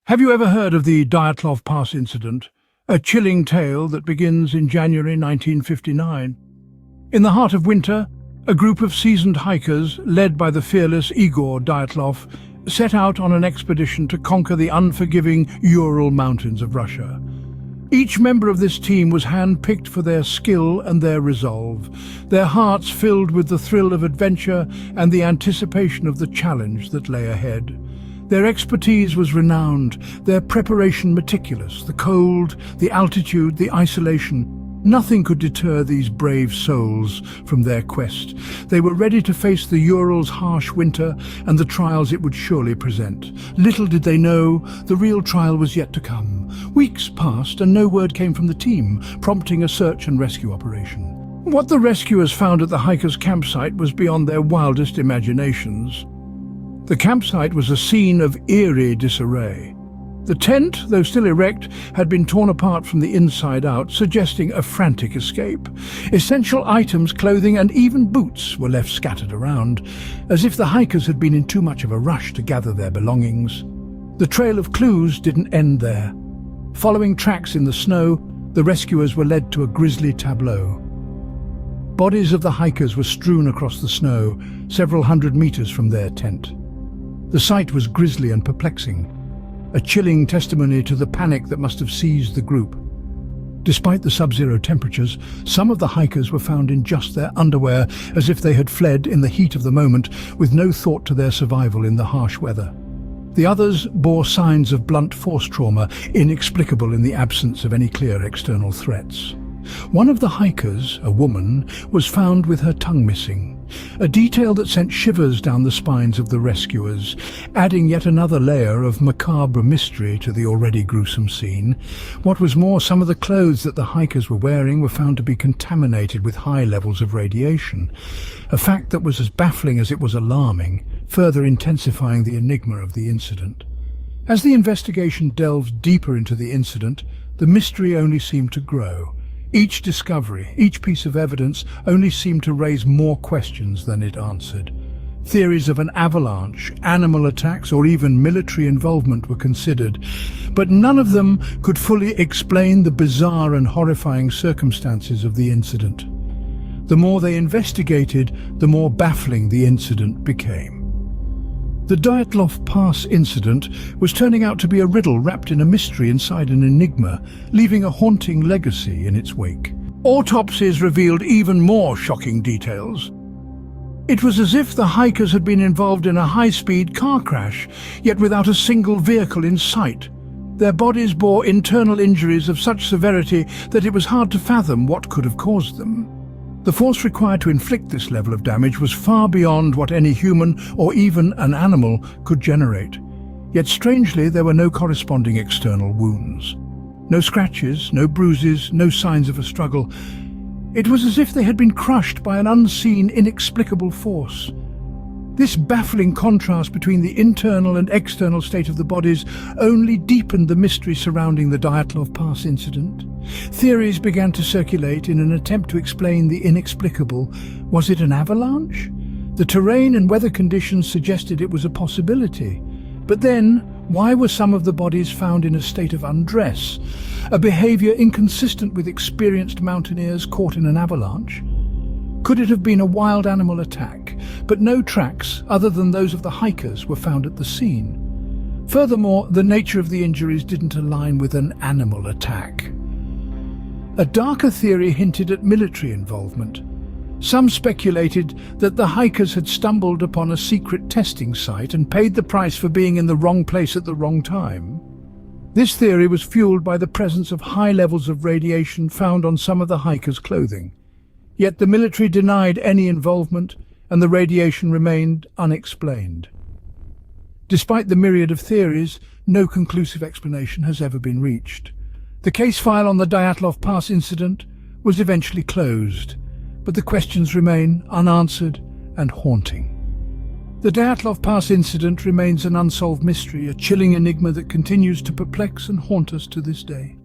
Have you ever heard of the Dyatlov Pass incident? A chilling tale that begins in January 1959. In the heart of winter, a group of seasoned hikers, led by the fearless Igor Dyatlov, set out on an expedition to conquer the unforgiving Ural Mountains of Russia. Each member of this team was hand-picked for their skill and their resolve, their hearts filled with the thrill of adventure and the anticipation of the challenge that lay ahead. Their expertise was renowned, their preparation meticulous, the cold, the altitude, the isolation. Nothing could deter these brave souls from their quest. They were ready to face the Ural's harsh winter and the trials it would surely present. Little did they know, the real trial was yet to come. Weeks passed and no word came from the team, prompting a search and rescue operation. What the rescuers found at the hikers' campsite was beyond their wildest imaginations. The campsite was a scene of eerie disarray. The tent, though still erect, had been torn apart from the inside out, suggesting a frantic escape. Essential items, clothing and even boots were left scattered around, as if the hikers had been in too much of a rush to gather their belongings. The trail of clues didn't end there. Following tracks in the snow, the rescuers were led to a grisly tableau. Bodies of the hikers were strewn across the snow, several hundred meters from their tent. The sight was grisly and perplexing, a chilling testimony to the panic that must have seized the group. Despite the sub-zero temperatures, some of the hikers were found in just their underwear, as if they had fled in the heat of the moment, with no thought to their survival in the harsh weather. The others bore signs of blunt force trauma, inexplicable in the absence of any clear external threats. One of the hikers, a woman, was found with her tongue missing, a detail that sent shivers down the spines of the rescuers, adding yet another layer of macabre mystery to the already gruesome scene. What was more, some of the clothes that the hikers were wearing were found to be contaminated with high levels of radiation, a fact that was as baffling as it was alarming, further intensifying the enigma of the incident. As the investigation delved deeper into the incident, the mystery only seemed to grow. Each discovery, each piece of evidence only seemed to raise more questions than it answered. Theories of an avalanche, animal attacks, or even military involvement were considered, but none of them could fully explain the bizarre and horrifying circumstances of the incident. The more they investigated, the more baffling the incident became. The Dyatlov Pass incident was turning out to be a riddle wrapped in a mystery inside an enigma, leaving a haunting legacy in its wake. Autopsies revealed even more shocking details. It was as if the hikers had been involved in a high-speed car crash, yet without a single vehicle in sight. Their bodies bore internal injuries of such severity that it was hard to fathom what could have caused them. The force required to inflict this level of damage was far beyond what any human or even an animal could generate. Yet strangely, there were no corresponding external wounds. No scratches, no bruises, no signs of a struggle. It was as if they had been crushed by an unseen, inexplicable force. This baffling contrast between the internal and external state of the bodies only deepened the mystery surrounding the Dyatlov Pass incident. Theories began to circulate in an attempt to explain the inexplicable. Was it an avalanche? The terrain and weather conditions suggested it was a possibility. But then, why were some of the bodies found in a state of undress? A behavior inconsistent with experienced mountaineers caught in an avalanche? Could it have been a wild animal attack? But no tracks, other than those of the hikers, were found at the scene. Furthermore, the nature of the injuries didn't align with an animal attack. A darker theory hinted at military involvement. Some speculated that the hikers had stumbled upon a secret testing site and paid the price for being in the wrong place at the wrong time. This theory was fueled by the presence of high levels of radiation found on some of the hikers' clothing. Yet the military denied any involvement, and the radiation remained unexplained. Despite the myriad of theories, no conclusive explanation has ever been reached. The case file on the Dyatlov Pass incident was eventually closed, but the questions remain unanswered and haunting. The Dyatlov Pass incident remains an unsolved mystery, a chilling enigma that continues to perplex and haunt us to this day.